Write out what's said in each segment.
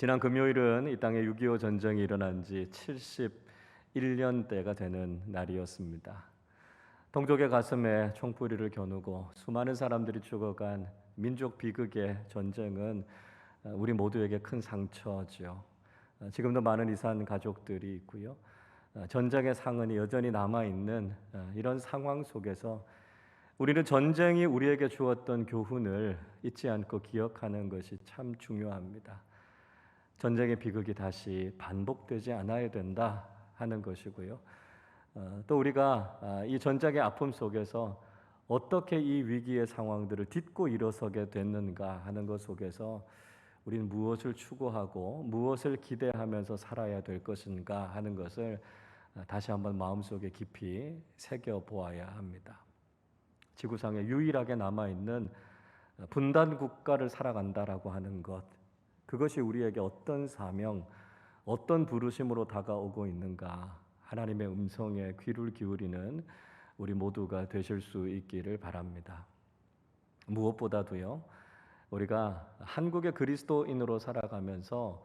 지난 금요일은 이 땅에 6.25 전쟁이 일어난 지 71년대가 되는 날이었습니다. 동족의 가슴에 총뿌리를 겨누고 수많은 사람들이 죽어간 민족 비극의 전쟁은 우리 모두에게 큰 상처죠. 지금도 많은 이산 가족들이 있고요. 전쟁의 상흔이 여전히 남아있는 이런 상황 속에서 우리는 전쟁이 우리에게 주었던 교훈을 잊지 않고 기억하는 것이 참 중요합니다. 전쟁의 비극이 다시 반복되지 않아야 된다 하는 것이고요. 또 우리가 이 전쟁의 아픔 속에서 어떻게 이 위기의 상황들을 딛고 일어서게 됐는가 하는 것 속에서 우리는 무엇을 추구하고 무엇을 기대하면서 살아야 될 것인가 하는 것을 다시 한번 마음속에 깊이 새겨보아야 합니다. 지구상에 유일하게 남아있는 분단 국가를 살아간다라고 하는 것, 그것이 우리에게 어떤 사명, 어떤 부르심으로 다가오고 있는가, 하나님의 음성에 귀를 기울이는 우리 모두가 되실 수 있기를 바랍니다. 무엇보다도요, 우리가 한국의 그리스도인으로 살아가면서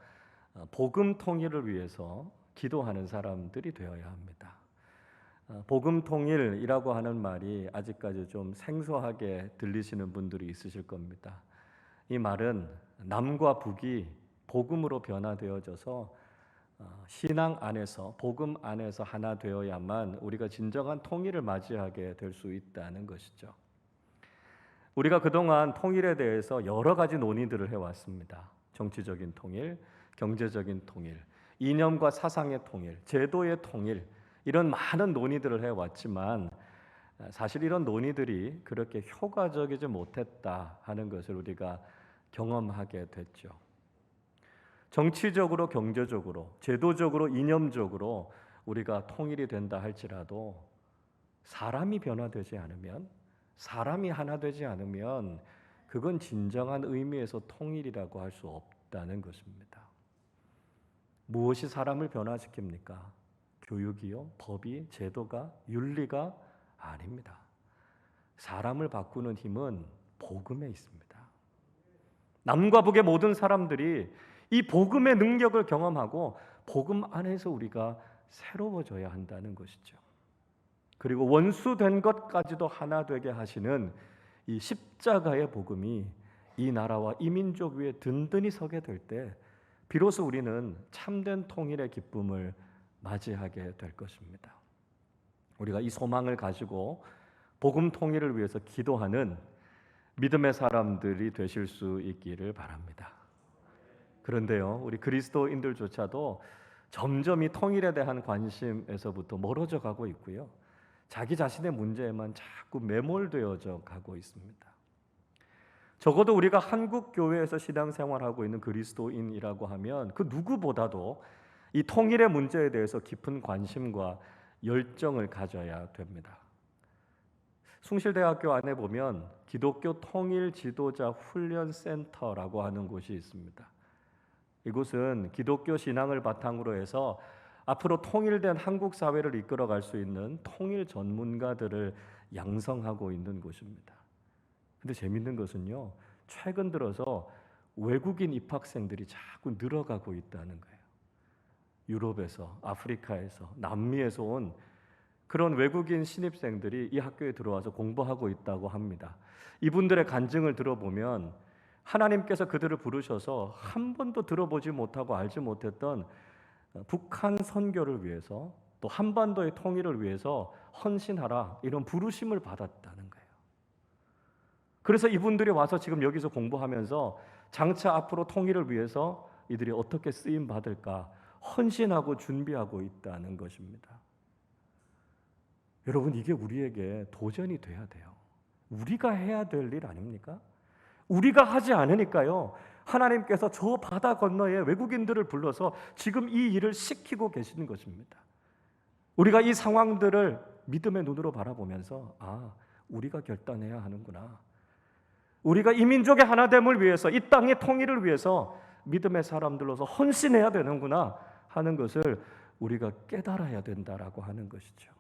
복음 통일을 위해서 기도하는 사람들이 되어야 합니다. 복음 통일이라고 하는 말이 아직까지 좀 생소하게 들리시는 분들이 있으실 겁니다. 이 말은 남과 북이 복음으로 변화되어져서 신앙 안에서, 복음 안에서 하나 되어야만 우리가 진정한 통일을 맞이하게 될 수 있다는 것이죠. 우리가 그동안 통일에 대해서 여러 가지 논의들을 해왔습니다. 정치적인 통일, 경제적인 통일, 이념과 사상의 통일, 제도의 통일, 이런 많은 논의들을 해왔지만 사실 이런 논의들이 그렇게 효과적이지 못했다 하는 것을 우리가 경험하게 됐죠. 정치적으로, 경제적으로, 제도적으로, 이념적으로 우리가 통일이 된다 할지라도 사람이 변화되지 않으면, 사람이 하나 되지 않으면 그건 진정한 의미에서 통일이라고 할 수 없다는 것입니다. 무엇이 사람을 변화시킵니까? 교육이요? 법이? 제도가? 윤리가? 아닙니다. 사람을 바꾸는 힘은 복음에 있습니다. 남과 북의 모든 사람들이 이 복음의 능력을 경험하고 복음 안에서 우리가 새로워져야 한다는 것이죠. 그리고 원수된 것까지도 하나 되게 하시는 이 십자가의 복음이 이 나라와 이 민족 위에 든든히 서게 될 때 비로소 우리는 참된 통일의 기쁨을 맞이하게 될 것입니다. 우리가 이 소망을 가지고 복음 통일을 위해서 기도하는 믿음의 사람들이 되실 수 있기를 바랍니다. 그런데요, 우리 그리스도인들조차도 점점 이 통일에 대한 관심에서부터 멀어져 가고 있고요. 자기 자신의 문제에만 자꾸 매몰되어져 가고 있습니다. 적어도 우리가 한국 교회에서 신앙생활하고 있는 그리스도인이라고 하면 그 누구보다도 이 통일의 문제에 대해서 깊은 관심과 열정을 가져야 됩니다. 숭실대학교 안에 보면 기독교 통일 지도자 훈련센터라고 하는 곳이 있습니다. 이곳은 기독교 신앙을 바탕으로 해서 앞으로 통일된 한국 사회를 이끌어갈 수 있는 통일 전문가들을 양성하고 있는 곳입니다. 근데 재밌는 것은요, 최근 들어서 외국인 입학생들이 자꾸 늘어가고 있다는 거예요. 유럽에서, 아프리카에서, 남미에서 온 그런 외국인 신입생들이 이 학교에 들어와서 공부하고 있다고 합니다. 이분들의 간증을 들어보면 하나님께서 그들을 부르셔서 한 번도 들어보지 못하고 알지 못했던 북한 선교를 위해서, 또 한반도의 통일을 위해서 헌신하라, 이런 부르심을 받았다는 거예요. 그래서 이분들이 와서 지금 여기서 공부하면서 장차 앞으로 통일을 위해서 이들이 어떻게 쓰임 받을까 헌신하고 준비하고 있다는 것입니다. 여러분, 이게 우리에게 도전이 돼야 돼요. 우리가 해야 될 일 아닙니까? 우리가 하지 않으니까요, 하나님께서 저 바다 건너에 외국인들을 불러서 지금 이 일을 시키고 계시는 것입니다. 우리가 이 상황들을 믿음의 눈으로 바라보면서 우리가 결단해야 하는구나. 우리가 이 민족의 하나됨을 위해서, 이 땅의 통일을 위해서 믿음의 사람들로서 헌신해야 되는구나 하는 것을 우리가 깨달아야 된다라고 하는 것이죠.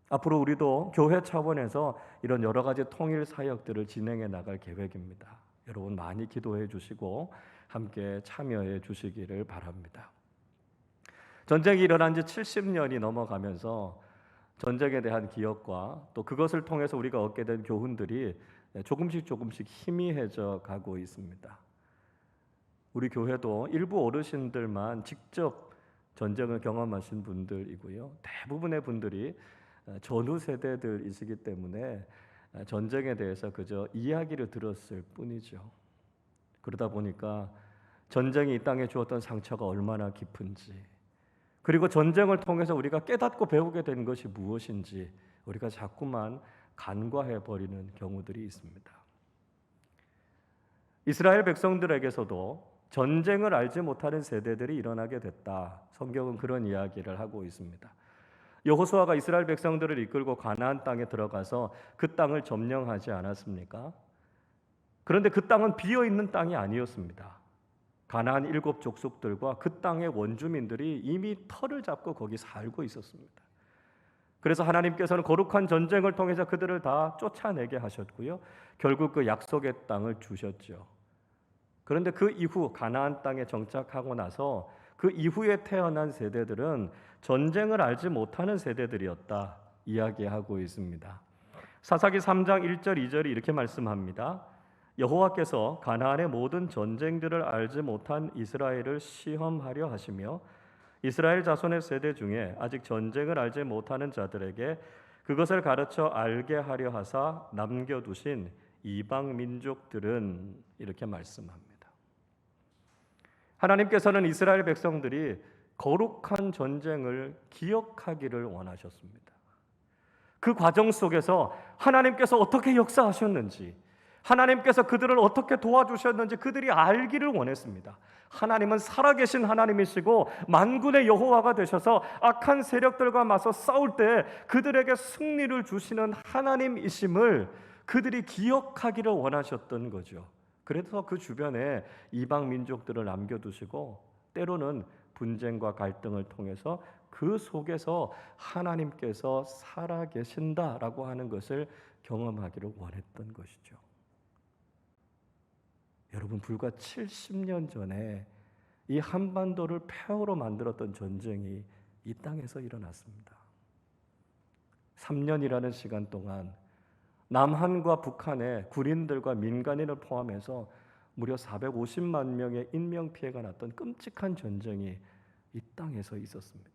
앞으로 우리도 교회 차원에서 이런 여러 가지 통일 사역들을 진행해 나갈 계획입니다. 여러분 많이 기도해 주시고 함께 참여해 주시기를 바랍니다. 전쟁이 일어난 지 70년이 넘어가면서 전쟁에 대한 기억과 또 그것을 통해서 우리가 얻게 된 교훈들이 조금씩 희미해져 가고 있습니다. 우리 교회도 일부 어르신들만 직접 전쟁을 경험하신 분들이고요. 대부분의 분들이 전후 세대들이시기 때문에 전쟁에 대해서 그저 이야기를 들었을 뿐이죠. 그러다 보니까 전쟁이 이 땅에 주었던 상처가 얼마나 깊은지, 그리고 전쟁을 통해서 우리가 깨닫고 배우게 된 것이 무엇인지 우리가 자꾸만 간과해 버리는 경우들이 있습니다. 이스라엘 백성들에게서도 전쟁을 알지 못하는 세대들이 일어나게 됐다. 성경은 그런 이야기를 하고 있습니다. 여호수아가 이스라엘 백성들을 이끌고 가나안 땅에 들어가서 그 땅을 점령하지 않았습니까? 그런데 그 땅은 비어 있는 땅이 아니었습니다. 가나안 7 족속들과 그 땅의 원주민들이 이미 터를 잡고 거기 살고 있었습니다. 그래서 하나님께서는 거룩한 전쟁을 통해서 그들을 다 쫓아내게 하셨고요. 결국 그 약속의 땅을 주셨죠. 그런데 그 이후 가나안 땅에 정착하고 나서 그 이후에 태어난 세대들은 전쟁을 알지 못하는 세대들이었다 이야기하고 있습니다. 사사기 3장 1절 2절이 이렇게 말씀합니다. 여호와께서 가나안의 모든 전쟁들을 알지 못한 이스라엘을 시험하려 하시며 이스라엘 자손의 세대 중에 아직 전쟁을 알지 못하는 자들에게 그것을 가르쳐 알게 하려 하사 남겨두신 이방 민족들은 이렇게 말씀합니다. 하나님께서는 이스라엘 백성들이 거룩한 전쟁을 기억하기를 원하셨습니다. 그 과정 속에서 하나님께서 어떻게 역사하셨는지, 하나님께서 그들을 어떻게 도와주셨는지 그들이 알기를 원했습니다. 하나님은 살아계신 하나님이시고 만군의 여호와가 되셔서 악한 세력들과 맞서 싸울 때 그들에게 승리를 주시는 하나님이심을 그들이 기억하기를 원하셨던 거죠. 그래서 그 주변에 이방 민족들을 남겨두시고 때로는 분쟁과 갈등을 통해서 그 속에서 하나님께서 살아계신다라고 하는 것을 경험하기를 원했던 것이죠. 여러분, 불과 70년 전에 이 한반도를 폐허로 만들었던 전쟁이 이 땅에서 일어났습니다. 3년이라는 시간 동안 남한과 북한의 군인들과 민간인을 포함해서 무려 450만 명의 인명피해가 났던 끔찍한 전쟁이 이 땅에서 있었습니다.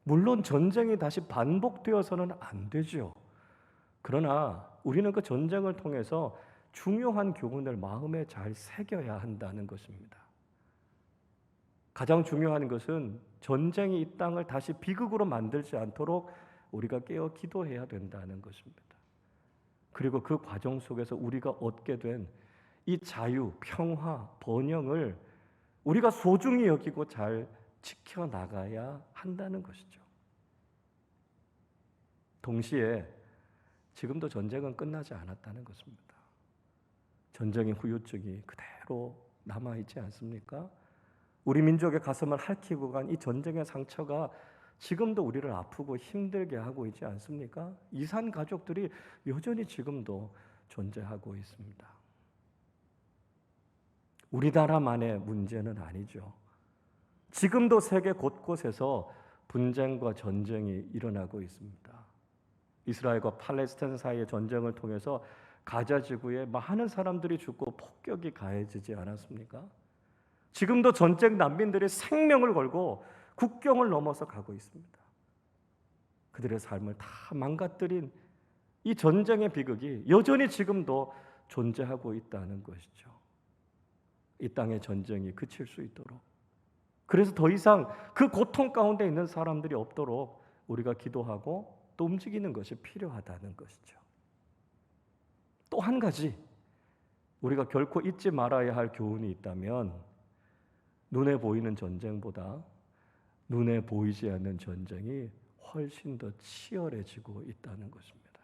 물론 전쟁이 다시 반복되어서는 안 되죠. 그러나 우리는 그 전쟁을 통해서 중요한 교훈을 마음에 잘 새겨야 한다는 것입니다. 가장 중요한 것은 전쟁이 이 땅을 다시 비극으로 만들지 않도록 우리가 깨어 기도해야 된다는 것입니다. 그리고 그 과정 속에서 우리가 얻게 된 이 자유, 평화, 번영을 우리가 소중히 여기고 잘 지켜나가야 한다는 것이죠. 동시에 지금도 전쟁은 끝나지 않았다는 것입니다. 전쟁의 후유증이 그대로 남아있지 않습니까? 우리 민족의 가슴을 핥히고 간 이 전쟁의 상처가 지금도 우리를 아프고 힘들게 하고 있지 않습니까? 이산 가족들이 여전히 지금도 존재하고 있습니다. 우리나라만의 문제는 아니죠. 지금도 세계 곳곳에서 분쟁과 전쟁이 일어나고 있습니다. 이스라엘과 팔레스타인 사이의 전쟁을 통해서 가자 지구에 많은 사람들이 죽고 폭격이 가해지지 않았습니까? 지금도 전쟁 난민들이 생명을 걸고 국경을 넘어서 가고 있습니다. 그들의 삶을 다 망가뜨린 이 전쟁의 비극이 여전히 지금도 존재하고 있다는 것이죠. 이 땅의 전쟁이 그칠 수 있도록, 그래서 더 이상 그 고통 가운데 있는 사람들이 없도록 우리가 기도하고 또 움직이는 것이 필요하다는 것이죠. 또 한 가지 우리가 결코 잊지 말아야 할 교훈이 있다면 눈에 보이는 전쟁보다 눈에 보이지 않는 전쟁이 훨씬 더 치열해지고 있다는 것입니다.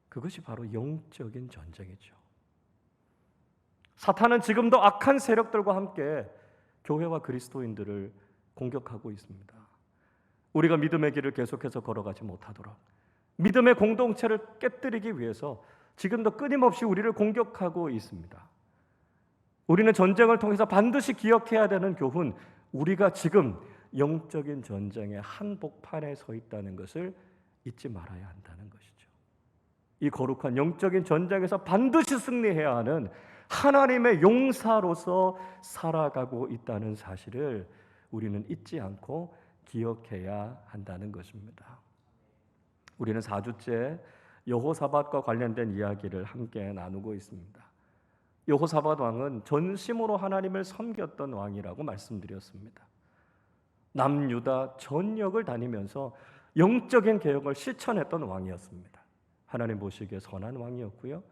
그것이 바로 영적인 전쟁이죠. 사탄은 지금도 악한 세력들과 함께 교회와 그리스도인들을 공격하고 있습니다. 우리가 믿음의 길을 계속해서 걸어가지 못하도록, 믿음의 공동체를 깨뜨리기 위해서 지금도 끊임없이 우리를 공격하고 있습니다. 우리는 전쟁을 통해서 반드시 기억해야 되는 교훈, 우리가 지금 영적인 전쟁의 한복판에 서 있다는 것을 잊지 말아야 한다는 것이죠. 이 거룩한 영적인 전쟁에서 반드시 승리해야 하는 하나님의 용사로서 살아가고 있다는 사실을 우리는 잊지 않고 기억해야 한다는 것입니다. 우리는 4주째 여호사밧과 관련된 이야기를 함께 나누고 있습니다. 여호사밧 왕은 전심으로 하나님을 섬겼던 왕이라고 말씀드렸습니다. 남유다 전역을 다니면서 영적인 개혁을 실천했던 왕이었습니다. 하나님 보시기에 선한 왕이었고요.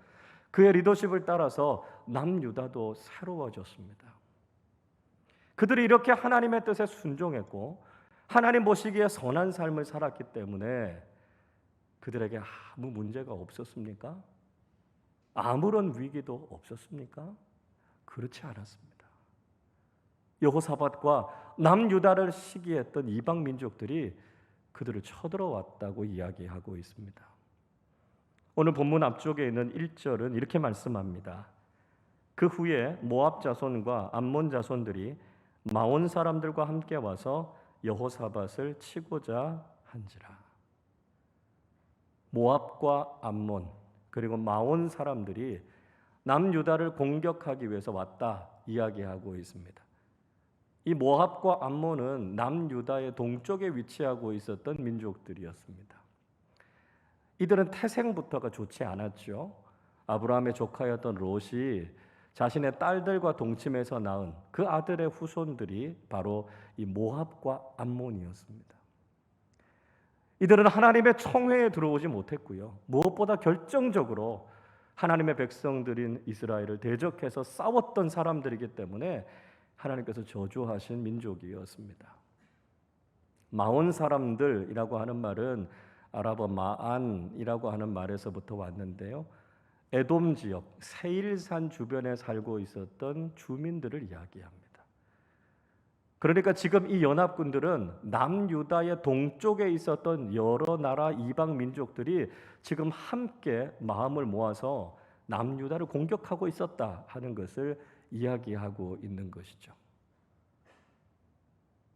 그의 리더십을 따라서 남유다도 새로워졌습니다. 그들이 이렇게 하나님의 뜻에 순종했고 하나님 보시기에 선한 삶을 살았기 때문에 그들에게 아무 문제가 없었습니까? 아무런 위기도 없었습니까? 그렇지 않았습니다. 여호사밧과 남유다를 시기했던 이방 민족들이 그들을 쳐들어왔다고 이야기하고 있습니다. 오늘 본문 앞쪽에 있는 1절은 이렇게 말씀합니다. 그 후에 모압 자손과 암몬 자손들이 마온 사람들과 함께 와서 여호사밧을 치고자 한지라. 모압과 암몬 그리고 마온 사람들이 남유다를 공격하기 위해서 왔다 이야기하고 있습니다. 이 모압과 암몬은 남유다의 동쪽에 위치하고 있었던 민족들이었습니다. 이들은 태생부터가 좋지 않았죠. 아브라함의 조카였던 롯이 자신의 딸들과 동침해서 낳은 그 아들의 후손들이 바로 이 모압과 암몬이었습니다. 이들은 하나님의 청회에 들어오지 못했고요. 무엇보다 결정적으로 하나님의 백성들인 이스라엘을 대적해서 싸웠던 사람들이기 때문에 하나님께서 저주하신 민족이었습니다. 마온 사람들이라고 하는 말은 아랍어 마안이라고 하는 말에서부터 왔는데요. 에돔 지역, 세일산 주변에 살고 있었던 주민들을 이야기합니다. 그러니까 지금 이 연합군들은 남유다의 동쪽에 있었던 여러 나라 이방 민족들이 지금 함께 마음을 모아서 남유다를 공격하고 있었다 하는 것을 이야기하고 있는 것이죠.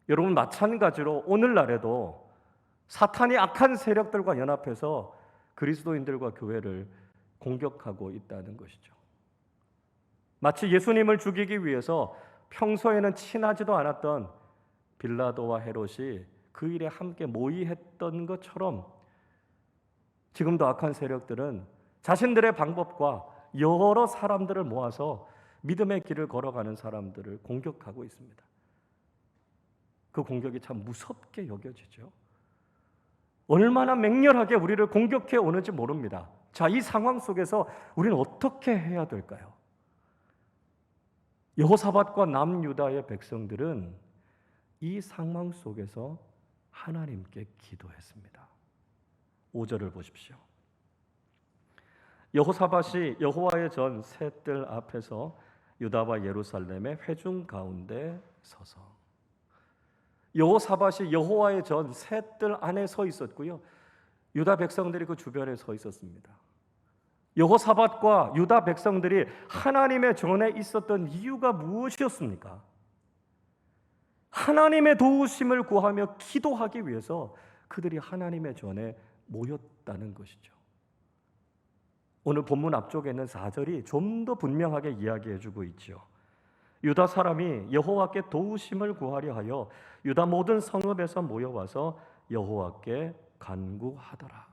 여러분, 마찬가지로 오늘날에도 사탄이 악한 세력들과 연합해서 그리스도인들과 교회를 공격하고 있다는 것이죠. 마치 예수님을 죽이기 위해서 평소에는 친하지도 않았던 빌라도와 헤롯이 그 일에 함께 모의했던 것처럼 지금도 악한 세력들은 자신들의 방법과 여러 사람들을 모아서 믿음의 길을 걸어가는 사람들을 공격하고 있습니다. 그 공격이 참 무섭게 여겨지죠. 얼마나 맹렬하게 우리를 공격해 오는지 모릅니다. 자, 이 상황 속에서 우리는 어떻게 해야 될까요? 여호사밧과 남유다의 백성들은 이 상황 속에서 하나님께 기도했습니다. 5절을 보십시오. 여호사밧이 여호와의 전 새 뜰 앞에서 유다와 예루살렘의 회중 가운데 서서, 여호사밧이 여호와의 전 새 뜰 안에 서 있었고요. 유다 백성들이 그 주변에 서 있었습니다. 여호사밧과 유다 백성들이 하나님의 전에 있었던 이유가 무엇이었습니까? 하나님의 도우심을 구하며 기도하기 위해서 그들이 하나님의 전에 모였다는 것이죠. 오늘 본문 앞쪽에 있는 4절이 좀 더 분명하게 이야기해주고 있죠. 유다 사람이 여호와께 도우심을 구하려 하여 유다 모든 성읍에서 모여와서 여호와께 간구하더라.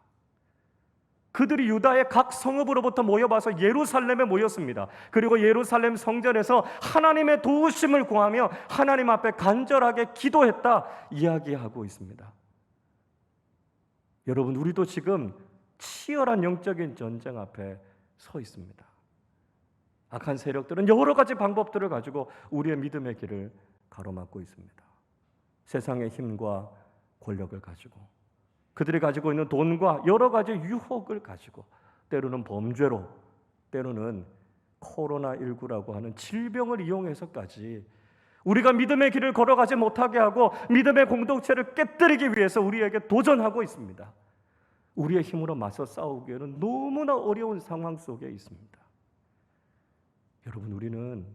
그들이 유다의 각 성읍으로부터 모여와서 예루살렘에 모였습니다. 그리고 예루살렘 성전에서 하나님의 도우심을 구하며 하나님 앞에 간절하게 기도했다 이야기하고 있습니다. 여러분, 우리도 지금 치열한 영적인 전쟁 앞에 서 있습니다. 악한 세력들은 여러 가지 방법들을 가지고 우리의 믿음의 길을 가로막고 있습니다. 세상의 힘과 권력을 가지고, 그들이 가지고 있는 돈과 여러 가지 유혹을 가지고, 때로는 범죄로, 때로는 코로나19라고 하는 질병을 이용해서까지 우리가 믿음의 길을 걸어가지 못하게 하고 믿음의 공동체를 깨뜨리기 위해서 우리에게 도전하고 있습니다. 우리의 힘으로 맞서 싸우기에는 너무나 어려운 상황 속에 있습니다. 여러분, 우리는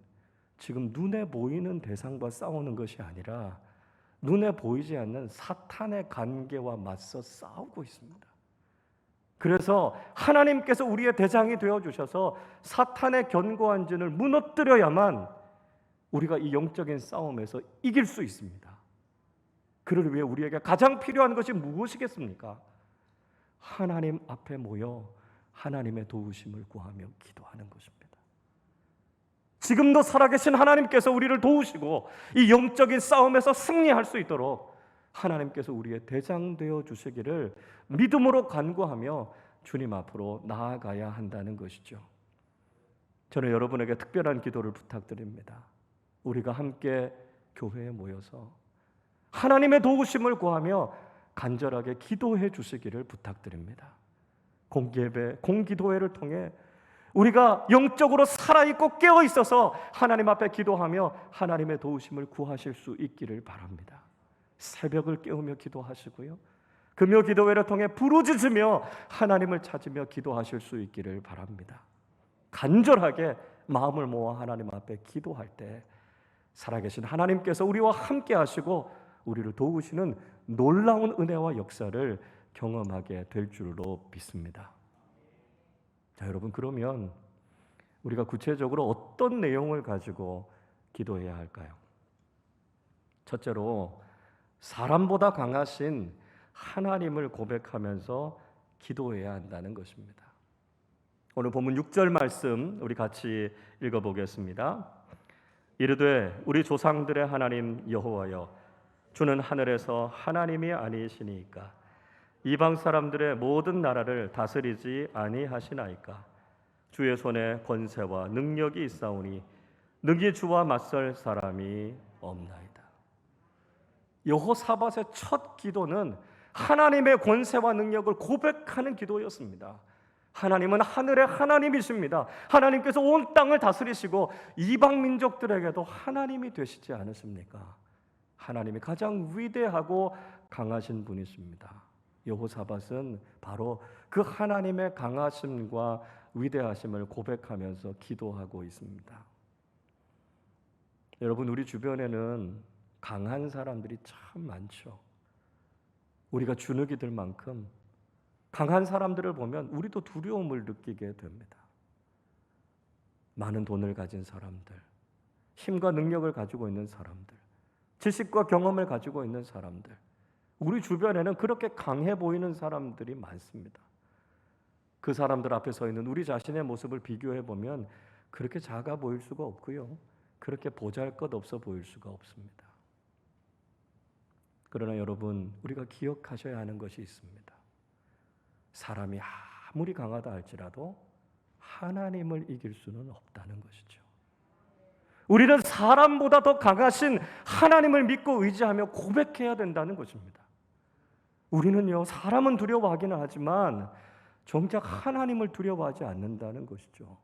지금 눈에 보이는 대상과 싸우는 것이 아니라 눈에 보이지 않는 사탄의 관계와 맞서 싸우고 있습니다. 그래서 하나님께서 우리의 대장이 되어주셔서 사탄의 견고한 진을 무너뜨려야만 우리가 이 영적인 싸움에서 이길 수 있습니다. 그를 위해 우리에게 가장 필요한 것이 무엇이겠습니까? 하나님 앞에 모여 하나님의 도우심을 구하며 기도하는 것입니다. 지금도 살아계신 하나님께서 우리를 도우시고 이 영적인 싸움에서 승리할 수 있도록 하나님께서 우리의 대장 되어 주시기를 믿음으로 간구하며 주님 앞으로 나아가야 한다는 것이죠. 저는 여러분에게 특별한 기도를 부탁드립니다. 우리가 함께 교회에 모여서 하나님의 도우심을 구하며 간절하게 기도해 주시기를 부탁드립니다. 공기예배, 공기도회를 통해 우리가 영적으로 살아있고 깨어있어서 하나님 앞에 기도하며 하나님의 도우심을 구하실 수 있기를 바랍니다. 새벽을 깨우며 기도하시고요, 금요 기도회를 통해 부르짖으며 하나님을 찾으며 기도하실 수 있기를 바랍니다. 간절하게 마음을 모아 하나님 앞에 기도할 때 살아계신 하나님께서 우리와 함께 하시고 우리를 도우시는 놀라운 은혜와 역사를 경험하게 될 줄로 믿습니다. 자, 여러분, 그러면 우리가 구체적으로 어떤 내용을 가지고 기도해야 할까요? 첫째로 사람보다 강하신 하나님을 고백하면서 기도해야 한다는 것입니다. 오늘 본문 6절 말씀 우리 같이 읽어보겠습니다. 이르되 우리 조상들의 하나님 여호와여, 주는 하늘에서 하나님이 아니시니까 이방 사람들의 모든 나라를 다스리지 아니하시나이까. 주의 손에 권세와 능력이 있사오니 능히 주와 맞설 사람이 없나이다. 여호사밧의 첫 기도는 하나님의 권세와 능력을 고백하는 기도였습니다. 하나님은 하늘의 하나님이십니다. 하나님께서 온 땅을 다스리시고 이방 민족들에게도 하나님이 되시지 않으십니까? 하나님이 가장 위대하고 강하신 분이십니다. 여호사밧은 바로 그 하나님의 강하심과 위대하심을 고백하면서 기도하고 있습니다. 여러분, 우리 주변에는 강한 사람들이 참 많죠. 우리가 주눅이 들 만큼 강한 사람들을 보면 우리도 두려움을 느끼게 됩니다. 많은 돈을 가진 사람들, 힘과 능력을 가지고 있는 사람들, 지식과 경험을 가지고 있는 사람들, 우리 주변에는 그렇게 강해 보이는 사람들이 많습니다. 그 사람들 앞에 서 있는 우리 자신의 모습을 비교해 보면 그렇게 작아 보일 수가 없고요, 그렇게 보잘것없어 보일 수가 없습니다. 그러나 여러분, 우리가 기억하셔야 하는 것이 있습니다. 사람이 아무리 강하다 할지라도 하나님을 이길 수는 없다는 것이죠. 우리는 사람보다 더 강하신 하나님을 믿고 의지하며 고백해야 된다는 것입니다. 우리는요, 사람은 두려워하기는 하지만 정작 하나님을 두려워하지 않는다는 것이죠.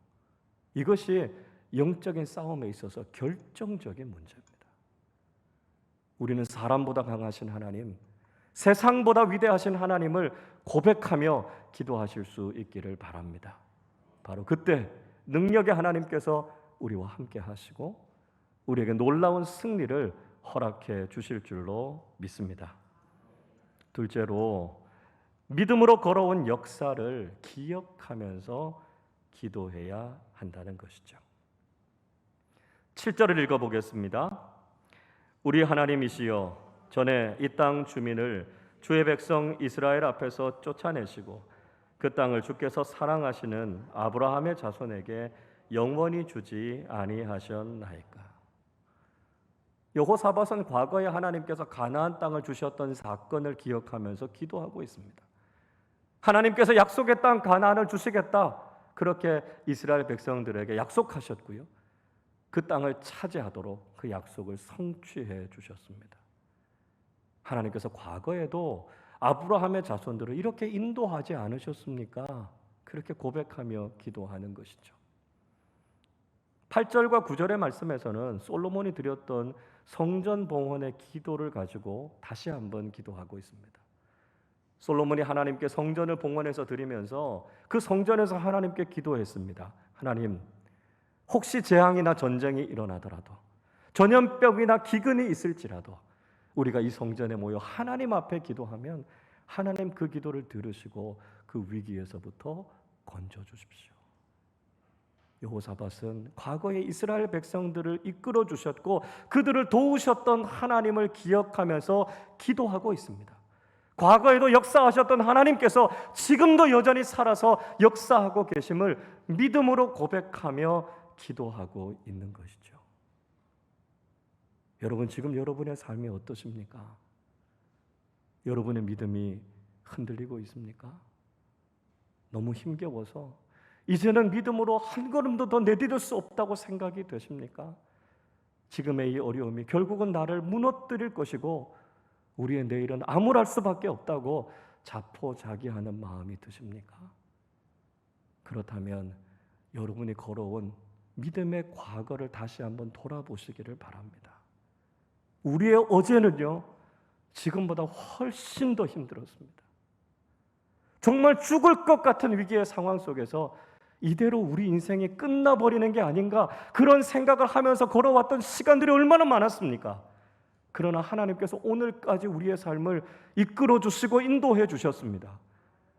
이것이 영적인 싸움에 있어서 결정적인 문제입니다. 우리는 사람보다 강하신 하나님, 세상보다 위대하신 하나님을 고백하며 기도하실 수 있기를 바랍니다. 바로 그때 능력의 하나님께서 우리와 함께 하시고 우리에게 놀라운 승리를 허락해 주실 줄로 믿습니다. 둘째로, 믿음으로 걸어온 역사를 기억하면서 기도해야 한다는 것이죠. 7절을 읽어보겠습니다. 우리 하나님이시여, 전에 이 땅 주민을 주의 백성 이스라엘 앞에서 쫓아내시고 그 땅을 주께서 사랑하시는 아브라함의 자손에게 영원히 주지 아니하셨나이까. 여호사밧은 과거에 하나님께서 가나안 땅을 주셨던 사건을 기억하면서 기도하고 있습니다. 하나님께서 약속의 땅 가나안을 주시겠다, 그렇게 이스라엘 백성들에게 약속하셨고요, 그 땅을 차지하도록 그 약속을 성취해 주셨습니다. 하나님께서 과거에도 아브라함의 자손들을 이렇게 인도하지 않으셨습니까? 그렇게 고백하며 기도하는 것이죠. 8절과 9절의 말씀에서는 솔로몬이 드렸던 성전 봉헌의 기도를 가지고 다시 한번 기도하고 있습니다. 솔로몬이 하나님께 성전을 봉헌해서 드리면서 그 성전에서 하나님께 기도했습니다. 하나님, 혹시 재앙이나 전쟁이 일어나더라도, 전염병이나 기근이 있을지라도 우리가 이 성전에 모여 하나님 앞에 기도하면 하나님 그 기도를 들으시고 그 위기에서부터 건져 주십시오. 여호사밧은 과거에 이스라엘 백성들을 이끌어 주셨고 그들을 도우셨던 하나님을 기억하면서 기도하고 있습니다. 과거에도 역사하셨던 하나님께서 지금도 여전히 살아서 역사하고 계심을 믿음으로 고백하며 기도하고 있는 것이죠. 여러분, 지금 여러분의 삶이 어떠십니까? 여러분의 믿음이 흔들리고 있습니까? 너무 힘겨워서 이제는 믿음으로 한 걸음도 더 내디딜 수 없다고 생각이 되십니까? 지금의 이 어려움이 결국은 나를 무너뜨릴 것이고 우리의 내일은 암울할 수밖에 없다고 자포자기하는 마음이 드십니까? 그렇다면 여러분이 걸어온 믿음의 과거를 다시 한번 돌아보시기를 바랍니다. 우리의 어제는요, 지금보다 훨씬 더 힘들었습니다. 정말 죽을 것 같은 위기의 상황 속에서 이대로 우리 인생이 끝나버리는 게 아닌가, 그런 생각을 하면서 걸어왔던 시간들이 얼마나 많았습니까? 그러나 하나님께서 오늘까지 우리의 삶을 이끌어 주시고 인도해 주셨습니다.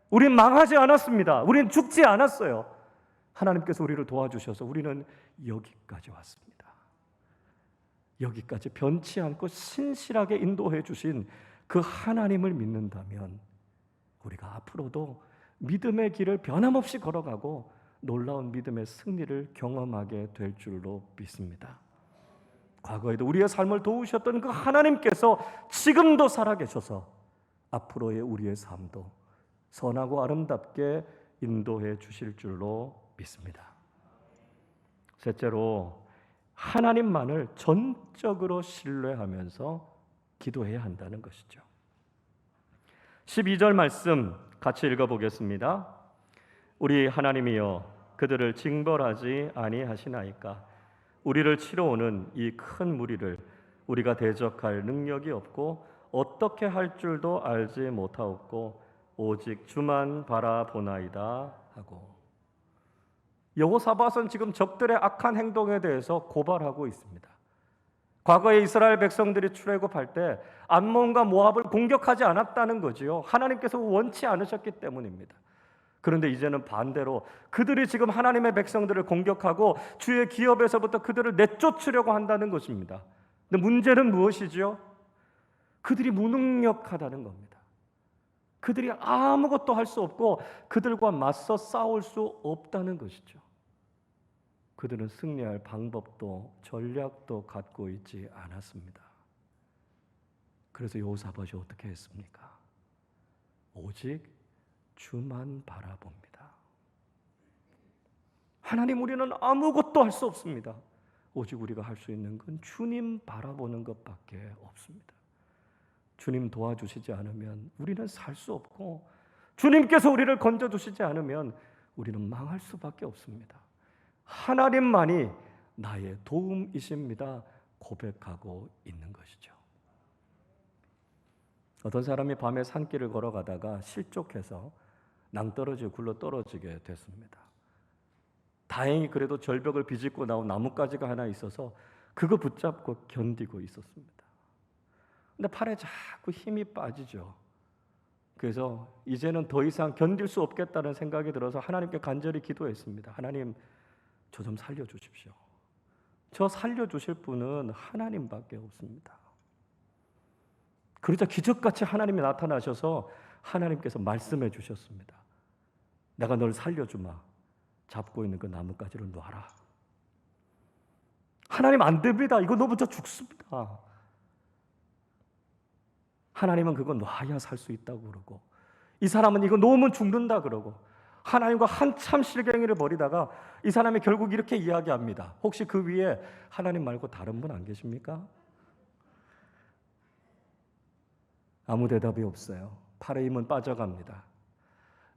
우린 망하지 않았습니다. 우린 죽지 않았어요. 하나님께서 우리를 도와주셔서 우리는 여기까지 왔습니다. 여기까지 변치 않고 신실하게 인도해 주신 그 하나님을 믿는다면 우리가 앞으로도 믿음의 길을 변함없이 걸어가고 놀라운 믿음의 승리를 경험하게 될 줄로 믿습니다. 과거에도 우리의 삶을 도우셨던 그 하나님께서 지금도 살아계셔서 앞으로의 우리의 삶도 선하고 아름답게 인도해 주실 줄로 믿습니다. 셋째로, 하나님만을 전적으로 신뢰하면서 기도해야 한다는 것이죠. 12절 말씀 같이 읽어보겠습니다. 우리 하나님이여, 그들을 징벌하지 아니하시나이까? 우리를 치러 오는 이 큰 무리를 우리가 대적할 능력이 없고 어떻게 할 줄도 알지 못하옵고 오직 주만 바라보나이다 하고, 여호사밧은 지금 적들의 악한 행동에 대해서 고발하고 있습니다. 과거에 이스라엘 백성들이 출애굽할 때 암몬과 모압을 공격하지 않았다는 거지요. 하나님께서 원치 않으셨기 때문입니다. 그런데 이제는 반대로 그들이 지금 하나님의 백성들을 공격하고 주의 기업에서부터 그들을 내쫓으려고 한다는 것입니다. 근데 문제는 무엇이지요? 그들이 무능력하다는 겁니다. 그들이 아무것도 할 수 없고 그들과 맞서 싸울 수 없다는 것이죠. 그들은 승리할 방법도 전략도 갖고 있지 않았습니다. 그래서 여호사밧이 어떻게 했습니까? 오직 주만 바라봅니다. 하나님, 우리는 아무것도 할 수 없습니다. 오직 우리가 할 수 있는 건 주님 바라보는 것밖에 없습니다. 주님 도와주시지 않으면 우리는 살 수 없고 주님께서 우리를 건져주시지 않으면 우리는 망할 수밖에 없습니다. 하나님만이 나의 도움이십니다 고백하고 있는 것이죠. 어떤 사람이 밤에 산길을 걸어가다가 실족해서 낭떠러지에 굴러 떨어지게 됐습니다. 다행히 그래도 절벽을 비집고 나온 나뭇가지가 하나 있어서 그거 붙잡고 견디고 있었습니다. 근데 팔에 자꾸 힘이 빠지죠. 그래서 이제는 더 이상 견딜 수 없겠다는 생각이 들어서 하나님께 간절히 기도했습니다. 하나님, 저 좀 살려주십시오. 저 살려주실 분은 하나님밖에 없습니다. 그러자 기적같이 하나님이 나타나셔서 하나님께서 말씀해 주셨습니다. 내가 널 살려주마. 잡고 있는 그 나뭇가지를 놔라. 하나님, 안 됩니다. 이거 놓으면 저 죽습니다. 하나님은 그거 놔야 살 수 있다고 그러고, 이 사람은 이거 놓으면 죽는다 그러고, 하나님과 한참 실갱이를 벌이다가 이 사람이 결국 이렇게 이야기합니다. 혹시 그 위에 하나님 말고 다른 분 안 계십니까? 아무 대답이 없어요. 팔의 힘은 빠져갑니다.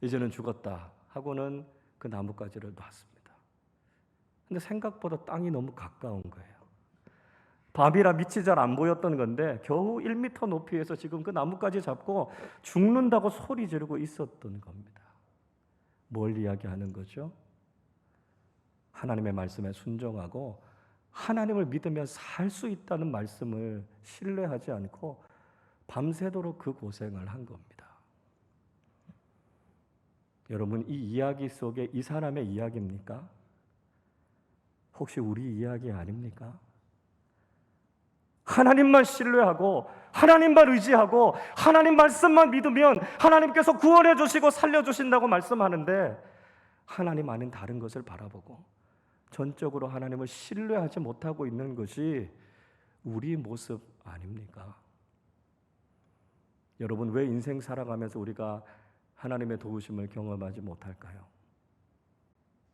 이제는 죽었다 하고는 그 나뭇가지를 놨습니다. 근데 생각보다 땅이 너무 가까운 거예요. 밤이라 밑이 잘 안 보였던 건데 겨우 1m 높이에서 지금 그 나뭇가지 잡고 죽는다고 소리 지르고 있었던 겁니다. 뭘 이야기하는 거죠? 하나님의 말씀에 순종하고 하나님을 믿으며 살 수 있다는 말씀을 신뢰하지 않고 밤새도록 그 고생을 한 겁니다. 여러분, 이 이야기 속에 이 사람의 이야기입니까? 혹시 우리 이야기 아닙니까? 하나님만 신뢰하고 하나님만 의지하고 하나님 말씀만 믿으면 하나님께서 구원해 주시고 살려 주신다고 말씀하는데, 하나님 아닌 다른 것을 바라보고 전적으로 하나님을 신뢰하지 못하고 있는 것이 우리 모습 아닙니까? 여러분, 왜 인생 살아가면서 우리가 하나님의 도우심을 경험하지 못할까요?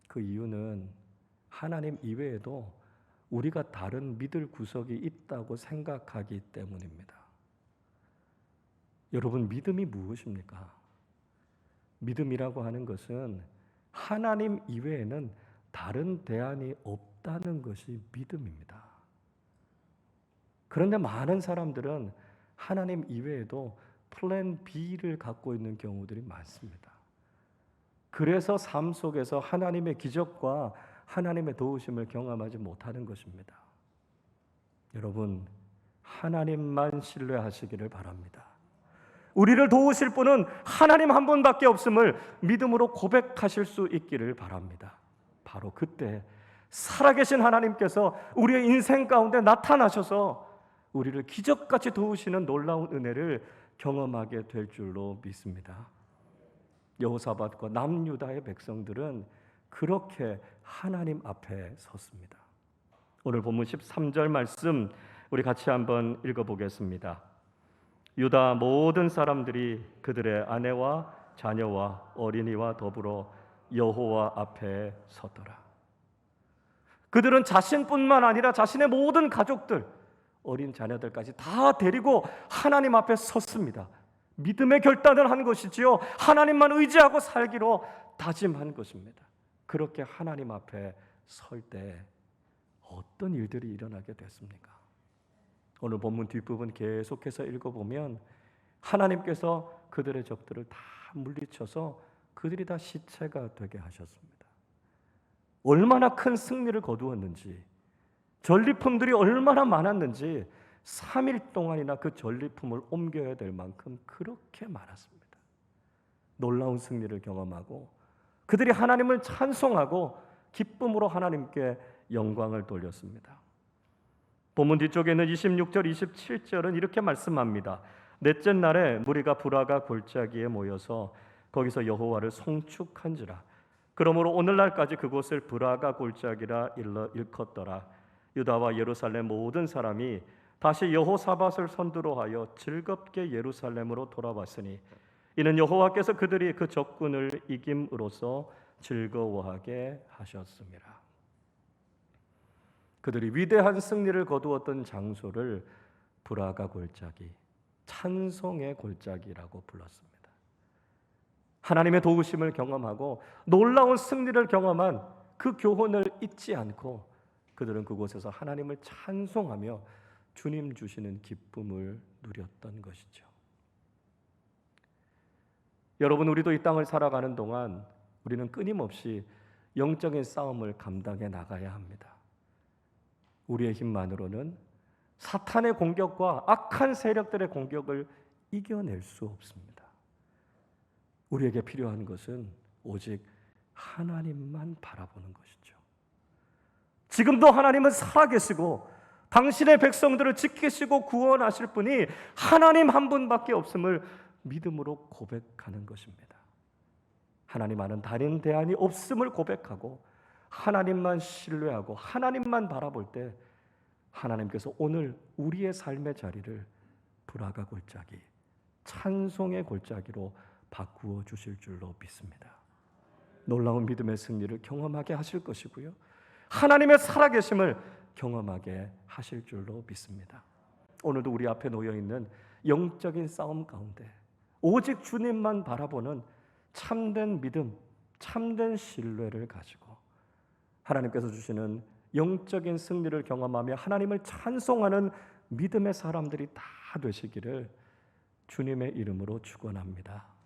그 이유는 하나님 이외에도 우리가 다른 믿을 구석이 있다고 생각하기 때문입니다. 여러분, 믿음이 무엇입니까? 믿음이라고 하는 것은 하나님 이외에는 다른 대안이 없다는 것이 믿음입니다. 그런데 많은 사람들은 하나님 이외에도 플랜 B를 갖고 있는 경우들이 많습니다. 그래서 삶 속에서 하나님의 기적과 하나님의 도우심을 경험하지 못하는 것입니다. 여러분, 하나님만 신뢰하시기를 바랍니다. 우리를 도우실 분은 하나님 한 분밖에 없음을 믿음으로 고백하실 수 있기를 바랍니다. 바로 그때 살아계신 하나님께서 우리의 인생 가운데 나타나셔서 우리를 기적같이 도우시는 놀라운 은혜를 경험하게 될 줄로 믿습니다. 여호사밧과 남유다의 백성들은 그렇게 하나님 앞에 섰습니다. 오늘 본문 13절 말씀 우리 같이 한번 읽어보겠습니다. 유다 모든 사람들이 그들의 아내와 자녀와 어린이와 더불어 여호와 앞에 섰더라. 그들은 자신뿐만 아니라 자신의 모든 가족들, 어린 자녀들까지 다 데리고 하나님 앞에 섰습니다. 믿음의 결단을 한 것이지요. 하나님만 의지하고 살기로 다짐한 것입니다. 그렇게 하나님 앞에 설 때 어떤 일들이 일어나게 됐습니까? 오늘 본문 뒷부분 계속해서 읽어보면 하나님께서 그들의 적들을 다 물리쳐서 그들이 다 시체가 되게 하셨습니다. 얼마나 큰 승리를 거두었는지, 전리품들이 얼마나 많았는지 3일 동안이나 그 전리품을 옮겨야 될 만큼 그렇게 많았습니다. 놀라운 승리를 경험하고 그들이 하나님을 찬송하고 기쁨으로 하나님께 영광을 돌렸습니다. 본문 뒤쪽에 있는 26절, 27절은 이렇게 말씀합니다. 넷째 날에 무리가 브라가 골짜기에 모여서 거기서 여호와를 송축한지라. 그러므로 오늘날까지 그곳을 브라가 골짜기라 일컫더라. 유다와 예루살렘 모든 사람이 다시 여호사밧을 선두로 하여 즐겁게 예루살렘으로 돌아왔으니 이는 여호와께서 그들이 그 적군을 이김으로써 즐거워하게 하셨습니다. 그들이 위대한 승리를 거두었던 장소를 브라가 골짜기, 찬송의 골짜기라고 불렀습니다. 하나님의 도우심을 경험하고 놀라운 승리를 경험한 그 교훈을 잊지 않고 그들은 그곳에서 하나님을 찬송하며 주님 주시는 기쁨을 누렸던 것이죠. 여러분, 우리도 이 땅을 살아가는 동안 우리는 끊임없이 영적인 싸움을 감당해 나가야 합니다. 우리의 힘만으로는 사탄의 공격과 악한 세력들의 공격을 이겨낼 수 없습니다. 우리에게 필요한 것은 오직 하나님만 바라보는 것이죠. 지금도 하나님은 살아계시고 당신의 백성들을 지키시고 구원하실 분이 하나님 한 분밖에 없음을 믿음으로 고백하는 것입니다. 하나님 아는 다른 대안이 없음을 고백하고 하나님만 신뢰하고 하나님만 바라볼 때 하나님께서 오늘 우리의 삶의 자리를 브라가 골짜기, 찬송의 골짜기로 바꾸어 주실 줄로 믿습니다. 놀라운 믿음의 승리를 경험하게 하실 것이고요, 하나님의 살아계심을 경험하게 하실 줄로 믿습니다. 오늘도 우리 앞에 놓여있는 영적인 싸움 가운데 오직 주님만 바라보는 참된 믿음, 참된 신뢰를 가지고 하나님께서 주시는 영적인 승리를 경험하며 하나님을 찬송하는 믿음의 사람들이 다 되시기를 주님의 이름으로 축원합니다.